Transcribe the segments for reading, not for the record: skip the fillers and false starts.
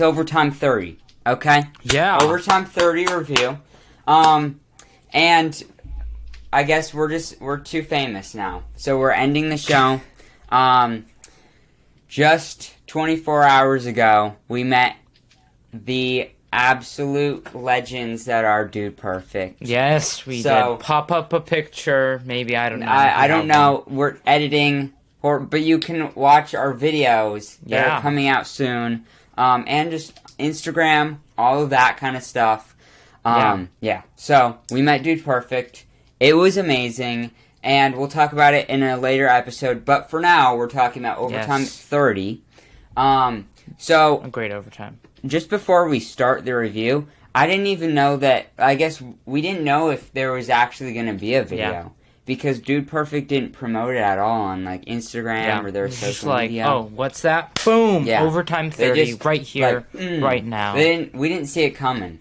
Overtime 30, okay? Yeah. Overtime 30 review. And I guess we're too famous now. So we're ending the show. Just 24 hours ago, we met the absolute legends that are Dude Perfect. Yes, we did. Pop up a picture, maybe, I don't know. I don't know. We're editing, but you can watch our videos that are coming out soon. And just Instagram, all of that kind of stuff. Yeah. So, we met Dude Perfect. It was amazing, and we'll talk about it in a later episode. But for now, we're talking about Overtime 30. So... a great overtime. Just before we start the review, I didn't even know that... I guess we didn't know if there was actually going to be a video. Yeah. Because Dude Perfect didn't promote it at all on, like, Instagram or their social media. Oh, what's that? Boom! Yeah. Overtime 30, just, right here, right now. We didn't see it coming.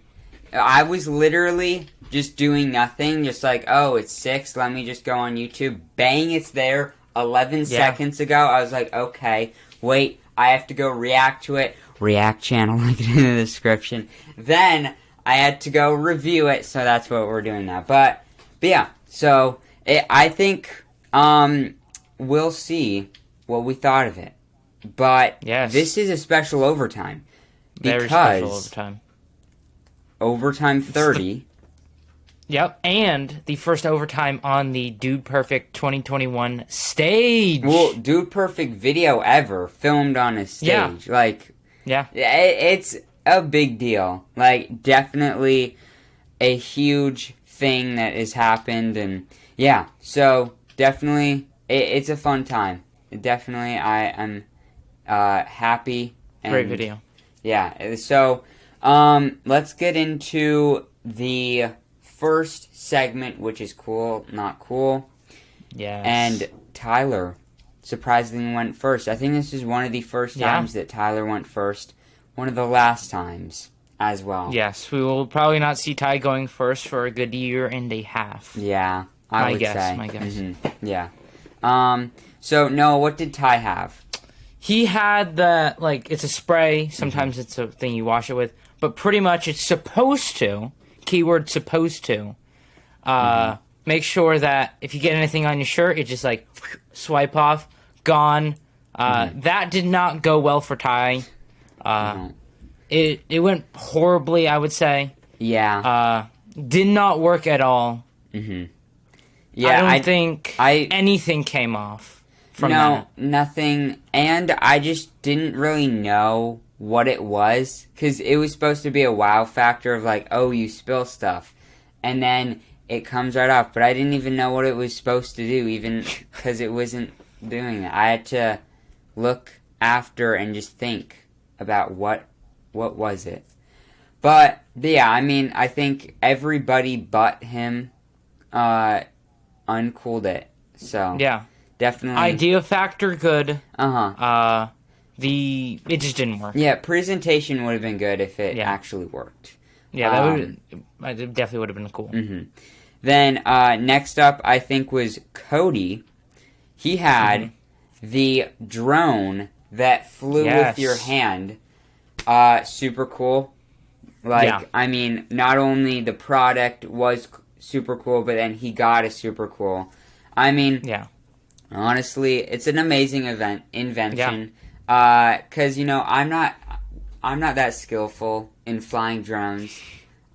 I was literally just doing nothing, just like, oh, it's 6, let me just go on YouTube. Bang, it's there 11 seconds ago. I was like, okay, wait, I have to go react to it. React channel, link it in the description. Then, I had to go review it, so that's what we're doing now. But yeah, so... I think we'll see what we thought of it. But this is a special overtime. Very special overtime. Overtime 30. Yep, and the first overtime on the Dude Perfect 2021 stage. Well, Dude Perfect video ever filmed on a stage. Yeah. Like, it's a big deal. Like, definitely a huge thing that has happened, and... yeah, so definitely, it's a fun time. Definitely, I'm happy. And, great video. Yeah, so let's get into the first segment, which is cool, not cool. Yes. And Tyler surprisingly went first. I think this is one of the first times that Tyler went first. One of the last times as well. Yes, we will probably not see Ty going first for a good year and a half. Yeah. My guess. Mm-hmm. Yeah. So, Noah, what did Ty have? He had the, like, it's a spray. Sometimes it's a thing you wash it with. But pretty much it's supposed to, keyword supposed to, make sure that if you get anything on your shirt, it just, like, swipe off, gone. That did not go well for Ty. It went horribly, I would say. Yeah. Did not work at all. Yeah, I don't think anything came off from that. No, nothing. And I just didn't really know what it was. Because it was supposed to be a wow factor of like, oh, you spill stuff. And then it comes right off. But I didn't even know what it was supposed to do, even because it wasn't doing it. I had to look after and just think about what was it. But yeah, I mean, I think everybody but him... uncooled it, so yeah, definitely idea factor good. It just didn't work. Yeah, presentation would have been good if it actually worked. Yeah, that definitely would have been cool. Then next up, I think was Cody. He had the drone that flew with your hand. Super cool. Like, I mean, not only the product was super cool, but then he got a super cool. I mean, honestly, it's an amazing invention. Because you know, I'm not that skillful in flying drones.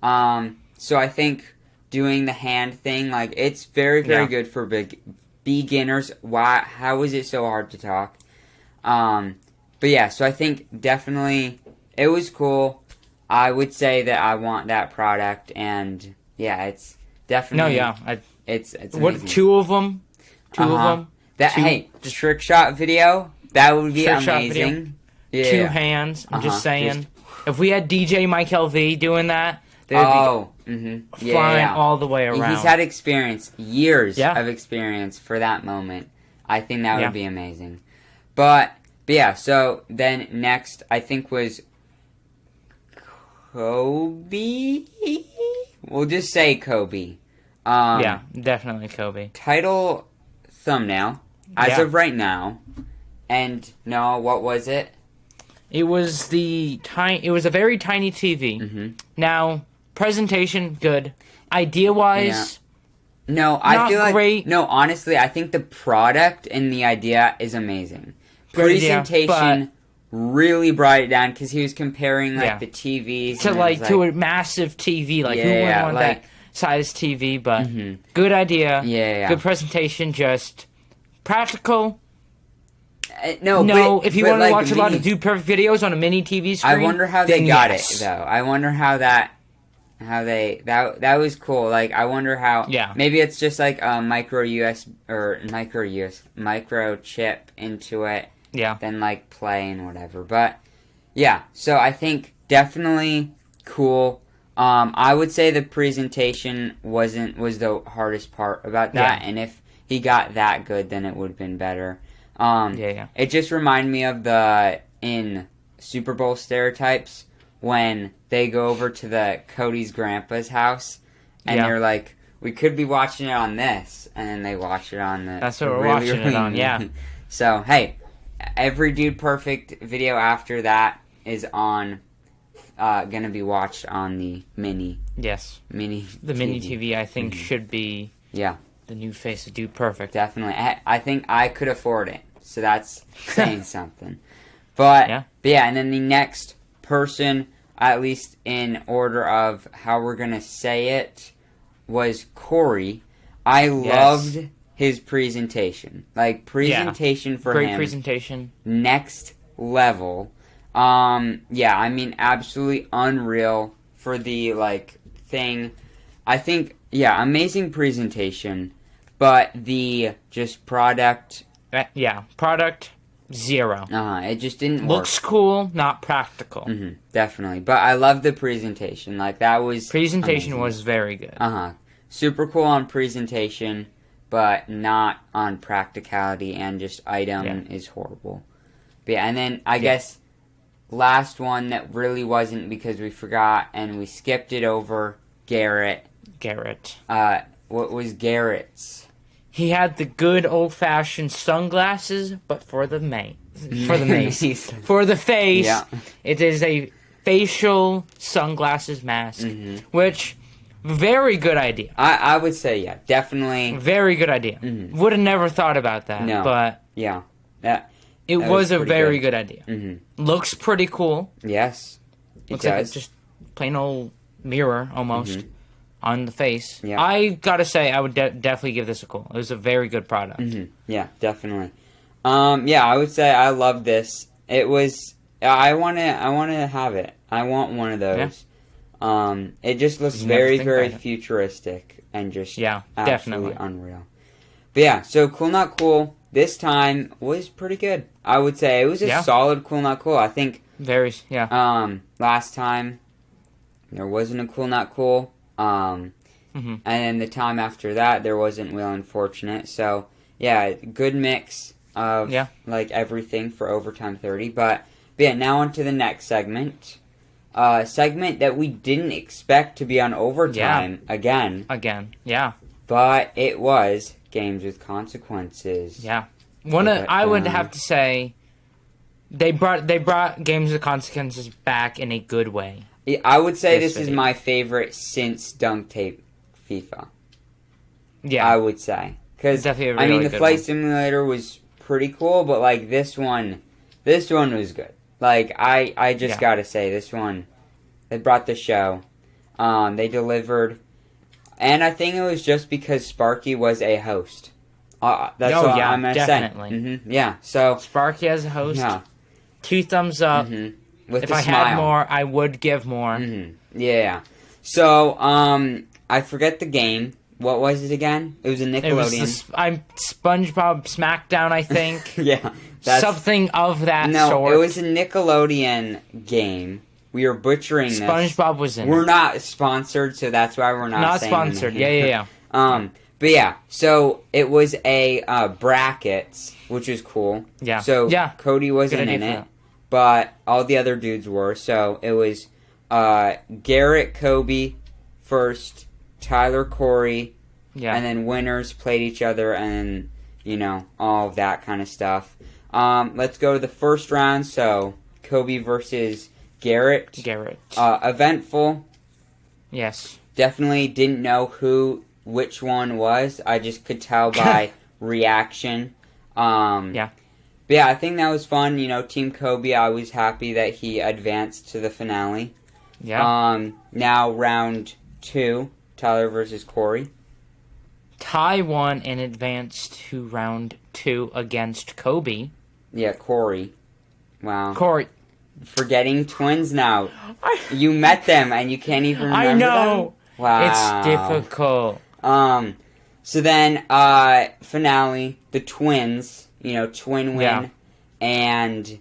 So I think doing the hand thing, like, it's very good for beginners. How is it so hard to talk? But yeah, so I think definitely it was cool. I would say that I want that product, and yeah, it's definitely it's amazing. What, two of them? Hey, trick shot video, that would be amazing. Yeah. Two hands. I'm just saying. If we had DJ Mike LV doing that, they would be flying all the way around. He's had experience, years of experience for that moment. I think that would be amazing. But yeah, so then next I think was Kobe? We'll just say Kobe. Yeah, definitely Kobe. Title thumbnail, as of right now. And, no, what was it? It was It was a very tiny TV. Mm-hmm. Now, presentation good. Idea-wise, no, I not feel like great. no. Honestly, I think the product and the idea is amazing. Good idea, Presentation really brought it down because he was comparing like Yeah. the TVs to a massive TV. Like who wouldn't want like that size TV? But Mhm. good idea. Yeah. Good presentation. Just practical. No, No, if you but want to like watch a lot of mini- Dude Perfect videos on a mini TV screen, I wonder how they then got yes. it though. I wonder how that was cool. Like I wonder how. Yeah. Maybe it's just like a micro chip into it. Yeah. Then like play and whatever. But yeah, so I think definitely cool. I would say the presentation was the hardest part about that, Yeah. and if he got that good, then it would have been better. Yeah. It just reminded me of in Super Bowl stereotypes when they go over to Cody's grandpa's house and they're like, we could be watching it on this, and then they watch it on the. That's what we're watching it on. Yeah. So hey, every Dude Perfect video after that is gonna be watched on the mini. Yes. Mini. The mini TV, I think, should be. Yeah. The new face of Dude Perfect. Definitely. I think I could afford it, so that's saying something. But yeah, and then the next person, at least in order of how we're gonna say it, was Corey. I loved his presentation. Like presentation for Great him. presentation. Next level. Yeah, I mean absolutely unreal for the thing. I think amazing presentation, but the just product. Product 0. It just didn't Looks work. cool, not practical. Mm-hmm, definitely, but I love the presentation. Like that was Presentation amazing. was very good. Super cool on presentation, but not on practicality, and just item is horrible. But yeah, and then I guess last one that really wasn't because we forgot and we skipped it over. Garrett. What was Garrett's? He had the good old-fashioned sunglasses, but for the mace. For the face, it is a facial sunglasses mask, which, very good idea. I would say, definitely. Very good idea. Would have never thought about that, but it was a very good idea. Looks pretty cool. Yes, Looks like just plain old mirror, almost. On the face. Yeah. I gotta say, I would definitely give this a call. It was a very good product. Yeah, definitely. I would say I love this. It was. I want to have it. I want one of those. It just looks very, very futuristic and just absolutely definitely unreal. But yeah, so Cool Not Cool this time was pretty good. I would say it was a solid Cool Not Cool. I think last time there wasn't a Cool Not Cool. And then the time after that, there wasn't Wheel Unfortunate. So, good mix of, everything for Overtime 30. But now on to the next segment. Segment that we didn't expect to be on Overtime again. But it was Games with Consequences. I would have to say, they brought Games with Consequences back in a good way. I would say this is my favorite since Dunk Tape FIFA. I would say. Because, the Flight Simulator was pretty cool, but, this one was good. I just gotta say, this one, they brought the show. They delivered. And I think it was just because Sparky was a host. That's what I'm gonna say. So. Sparky as a host. 2 thumbs up. If I had more, I would give more. Yeah. So, I forget the game. What was it again? It was a Nickelodeon. It was SpongeBob Smackdown, I think. Something of that sort. No, it was a Nickelodeon game. We were butchering this. SpongeBob was in it. We're not sponsored, so that's why we're not saying sponsored. But yeah, so it was a brackets, which is cool. So Cody wasn't in it. But all the other dudes were. So it was Garrett, Kobe first, Tyler, Corey, and then winners played each other, and all of that kind of stuff. Let's go to the first round. So Kobe versus Garrett. Eventful. Yes. Definitely didn't know which one was. I just could tell by reaction. Yeah. But yeah, I think that was fun. Team Kobe, I was happy that he advanced to the finale. Yeah. Now round 2, Tyler versus Corey. Ty won and advanced to round 2 against Kobe. Yeah, Corey. Wow. Corey. Forgetting twins now. You met them and you can't even remember I know. them? Wow. It's difficult. So then, finale, the twins, twin win. Yeah. And,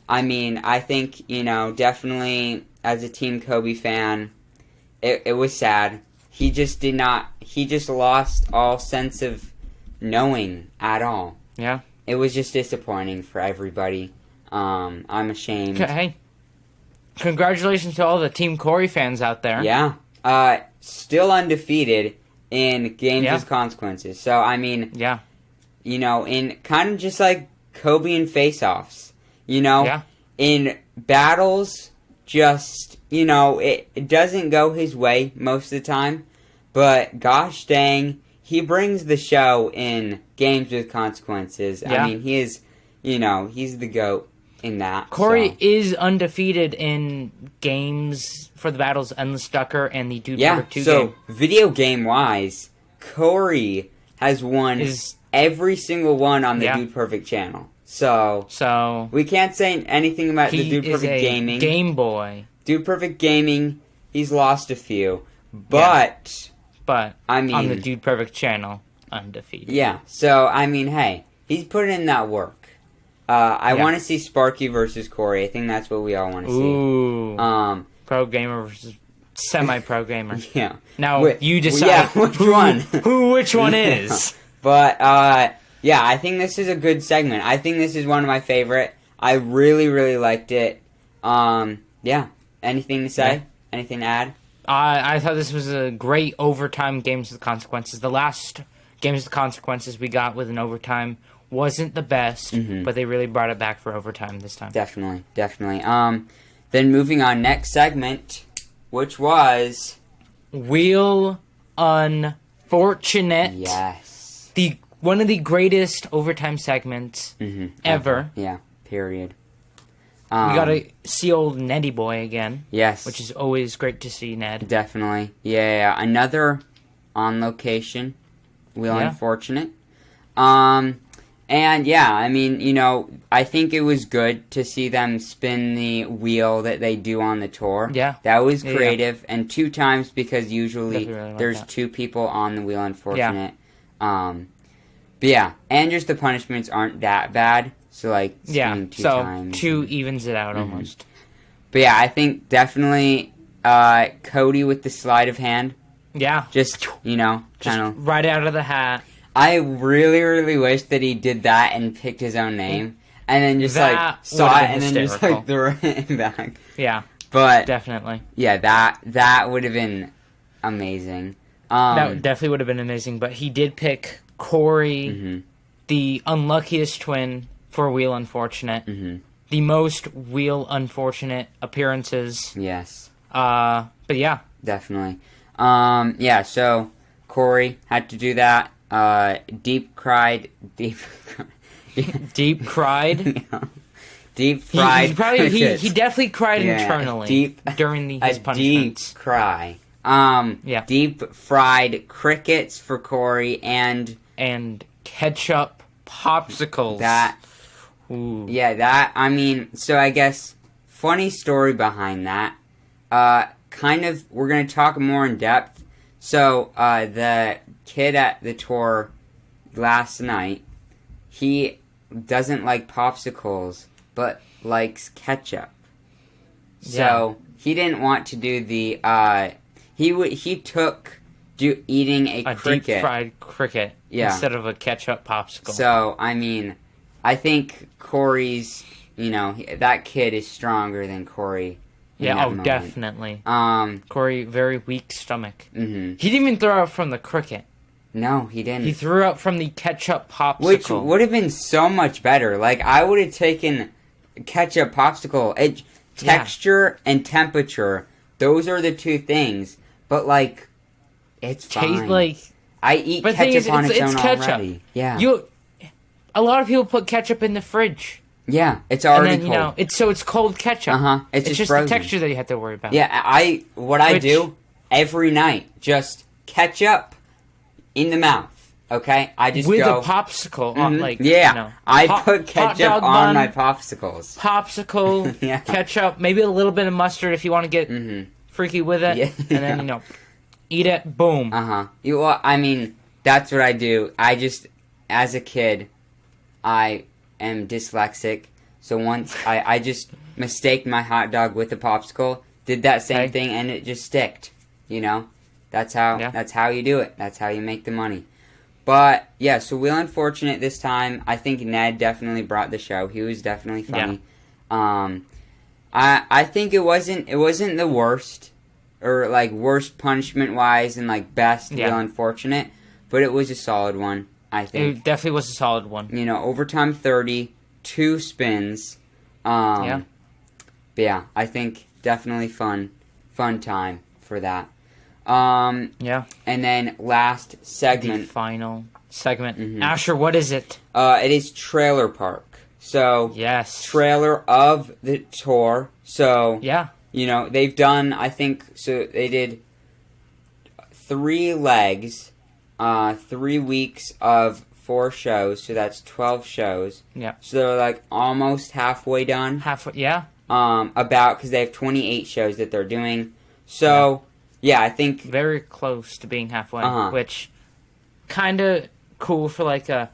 I think, definitely as a Team Kobe fan, it was sad. He just lost all sense of knowing at all. Yeah. It was just disappointing for everybody. I'm ashamed. Hey, congratulations to all the Team Corey fans out there. Yeah. Still undefeated in games with consequences. So, yeah. In kind of just like Kobe and face-offs, Yeah. in battles, just, it doesn't go his way most of the time, but gosh dang, he brings the show in games with consequences. Yeah. He is, he's the GOAT in that. Corey is undefeated in games for the battles Endless Ducker and the Dude Perfect 2 so game. video game-wise, Corey has won every single one on the Dude Perfect channel. So we can't say anything about the Dude Perfect Gaming. Game Boy. Dude Perfect Gaming, he's lost a few. But on the Dude Perfect channel, undefeated. Yeah. So hey, he's putting in that work. I want to see Sparky versus Corey. I think that's what we all want to see. Ooh. Pro gamer versus semi-pro gamer. Yeah. Now you decide. Which one? Which one is? But I think this is a good segment. I think this is one of my favorite. I really, really liked it. Anything to say? Yeah. Anything to add? I thought this was a great overtime games with consequences. The last games with consequences we got with an overtime wasn't the best, but they really brought it back for overtime this time. Definitely. Then moving on, next segment, which was Wheel Unfortunate. Yes. One of the greatest overtime segments ever. Yeah, period. We got to see old Neddy Boy again. Yes. Which is always great to see, Ned. Definitely. Yeah. Another on location Wheel Unfortunate. And I think it was good to see them spin the wheel that they do on the tour. Yeah. That was creative. And 2 times because usually really there's like 2 people on the Wheel Unfortunate. And just the punishments aren't that bad. So, spinning 2 times. 2 evens it out almost. But I think definitely Cody with the sleight of hand. Yeah. Just, kind of right out of the hat. I really, really wish that he did that and picked his own name. And then just, saw it and then just, threw it back. Yeah. But definitely. Yeah, that would have been amazing. That definitely would have been amazing. But he did pick Corey, the unluckiest twin for Wheel Unfortunate. The most Wheel Unfortunate appearances. Yes. But yeah. Definitely. So Corey had to do that. Deep cried. Deep cried. Deep fried. He definitely cried internally during his punishments. Deep cry. Deep fried crickets for Corey and ketchup popsicles. Ooh. Yeah, so I guess funny story behind that. We're gonna talk more in depth. So the kid at the tour last night, he doesn't like popsicles, but likes ketchup. So he didn't want to do the he took eating a cricket, deep fried cricket instead of a ketchup popsicle. So I think Corey's that kid is stronger than Corey. Definitely. Corey, very weak stomach. Mm-hmm. He didn't even throw up from the cricket. No, he didn't. He threw up from the ketchup popsicle. Which would have been so much better. I would have taken ketchup popsicle. Texture and temperature, those are the two things. But, like, it's fine. I eat ketchup on its own ketchup. Already. Yeah. A lot of people put ketchup in the fridge. Yeah, it's already cold. It's cold ketchup. It's just frozen. the texture that you have to worry about. Yeah, I do every night, just ketchup in the mouth. Okay, I just with go a popsicle on, I put ketchup on my popsicles. Popsicle, ketchup, maybe a little bit of mustard if you want to get freaky with it, and then eat it. Boom. Well, I mean, that's what I do. I just, as a kid, I am dyslexic, so once I just mistaked my hot dog with a popsicle, did that same thing, and it just sticked. You know, that's how you do it. That's how you make the money. But, yeah, so Wheel Unfortunate this time. I think Ned definitely brought the show. He was definitely funny. Yeah. I think it wasn't the worst, or, like, worst punishment-wise and, like, best Wheel Unfortunate, but it was a solid one, I think. It definitely was a solid one. You know, overtime 30, 2 spins. But, yeah, I think definitely fun time for that. And then last segment. The final segment. Asher, what is it? It is Trailer Park. So, trailer of the tour. So, you know, they've done, I think, so they did 3 legs, 3 weeks of 4 shows, so that's 12 shows. Yeah. So they're, like, almost halfway done. Because they have 28 shows that they're doing. So... Yeah, I think... Very close to being halfway, which kind of cool for, like, a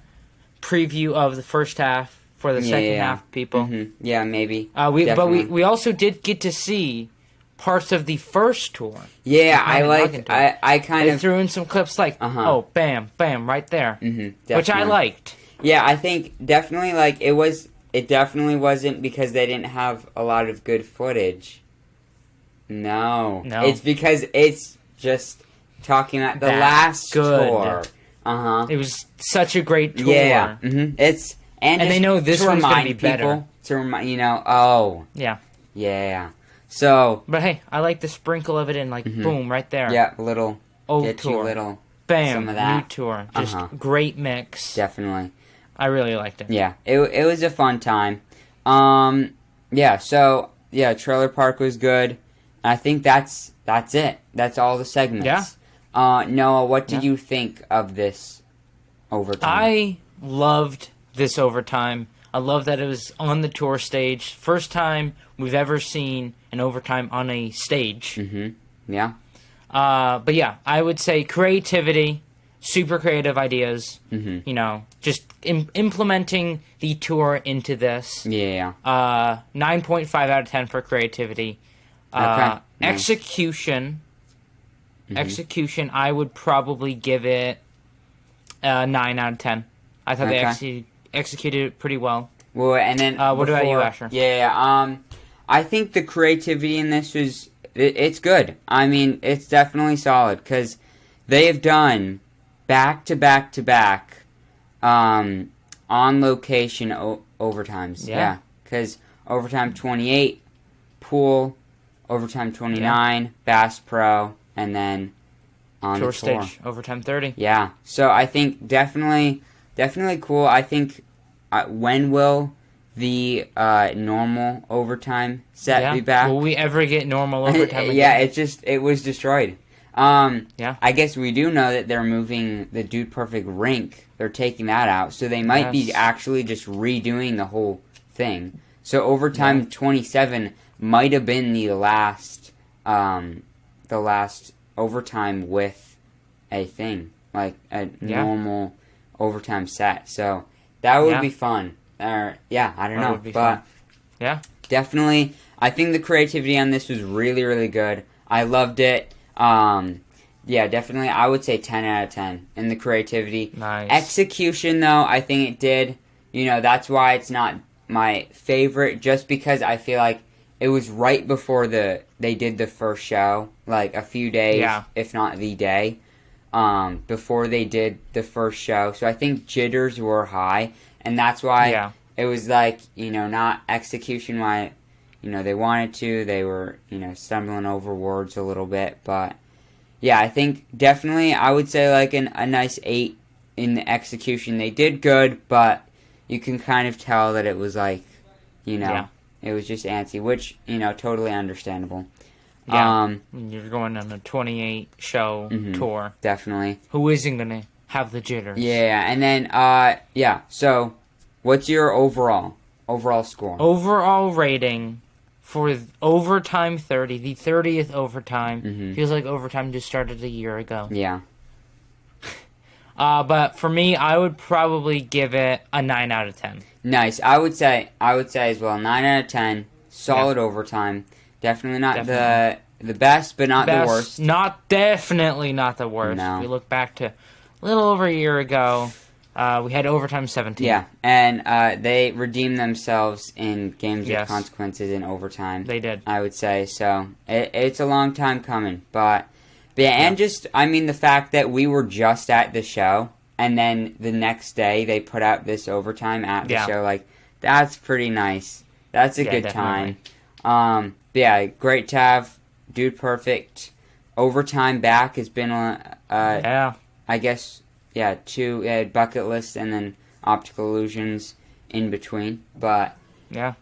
preview of the first half for the second half, people. Yeah, maybe. We also did get to see parts of the first tour. Yeah, I kind of... threw in some clips like, oh, bam, bam, right there. Which I liked. Yeah, I think definitely, like, it definitely wasn't because they didn't have a lot of good footage. No. It's because it's just talking about the last tour. It was such a great tour. Yeah. It's and they know this one's going to be better. To remind Yeah. So, but hey, I like the sprinkle of it in, like, boom, right there. Yeah, little old tour. Little bam, some of that. New tour. Just great mix. Definitely. I really liked it. Yeah. It was a fun time. Trailer Park was good. I think that's it. That's all the segments. Yeah. Noah, what did you think of this overtime? I loved this overtime. I love that it was on the tour stage. First time we've ever seen an overtime on a stage. Yeah. But yeah, I would say creativity, super creative ideas. You know, just implementing the tour into this. Yeah. 9.5 out of 10 for creativity. Execution. Execution, I would probably give it 9 out of 10. I thought they executed it pretty well. Well, and then what about you, Asher? Yeah, I think the creativity in this was it's good. I mean, it's definitely solid because they have done back to back on location overtimes. Yeah, because overtime 28 pool. Overtime 29, Bass Pro, and then on tour the tour. Stage, overtime 30. Yeah, so I think definitely cool. I think when will the normal overtime set be back? Will we ever get normal overtime again? It was destroyed. I guess we do know that they're moving the Dude Perfect rink. They're taking that out, so they might be actually just redoing the whole thing. So overtime 27 might have been the last overtime with a thing, like a normal overtime set. So that would be fun. I don't know, but definitely, I think the creativity on this was really, really good. I loved it. Definitely, I would say 10 out of 10 in the creativity. Nice. Execution, though, I think it did. You know, that's why it's not my favorite, just because I feel like it was right before they did the first show, like a few days, if not the day, before they did the first show. So I think jitters were high, and that's why it was like, not execution why, they wanted to. They were, stumbling over words a little bit. But, yeah, I think definitely I would say like a nice 8 in the execution. They did good, but you can kind of tell that it was like, it was just antsy, which, totally understandable. Yeah, you're going on a 28-show tour. Definitely. Who isn't going to have the jitters? Yeah, and then, so what's your overall score? Overall rating for Overtime 30, the 30th overtime. Feels like overtime just started a year ago. Yeah. But for me, I would probably give it a 9 out of 10. Nice. I would say as well, 9 out of 10. Solid overtime. Definitely not the best, but not the worst. Definitely not the worst. No. If we look back to a little over a year ago, we had overtime 17. Yeah, and they redeemed themselves in games with consequences in overtime. They did. I would say so. It's a long time coming, but and just the fact that we were just at the show, and then the next day they put out this overtime at the show. Like, that's pretty nice. That's a good definitely. time. Great to have Dude Perfect overtime back. Has been I guess 2 bucket list and then optical illusions in between. But it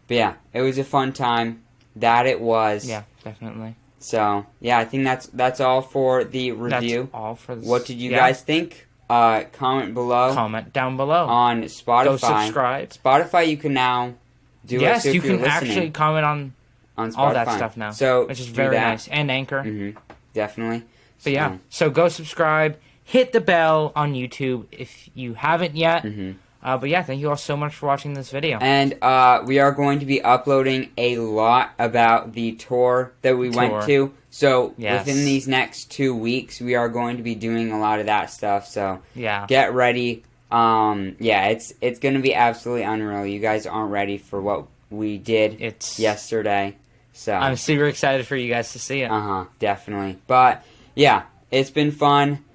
was a fun time. That it was. Yeah, definitely. So I think that's all for the review. That's all for this. What did you guys think? Comment below. Comment down below On Spotify. Go subscribe. Spotify, you can now do it. Yes, so you can actually comment on Spotify. all that stuff now. So which is very nice. And Anchor. Definitely. But so go subscribe. Hit the bell on YouTube if you haven't yet. But thank you all so much for watching this video. And we are going to be uploading a lot about the tour that we went to. So within these next 2 weeks, we are going to be doing a lot of that stuff. So get ready. It's going to be absolutely unreal. You guys aren't ready for what we did yesterday. So I'm super excited for you guys to see it. Definitely. But it's been fun.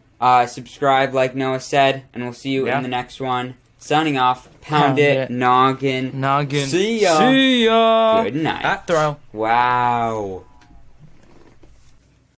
Subscribe, like Noah said, and we'll see you in the next one. Signing off. Pound it. Noggin. Noggin. See ya. See ya. Good night. That throw. Wow.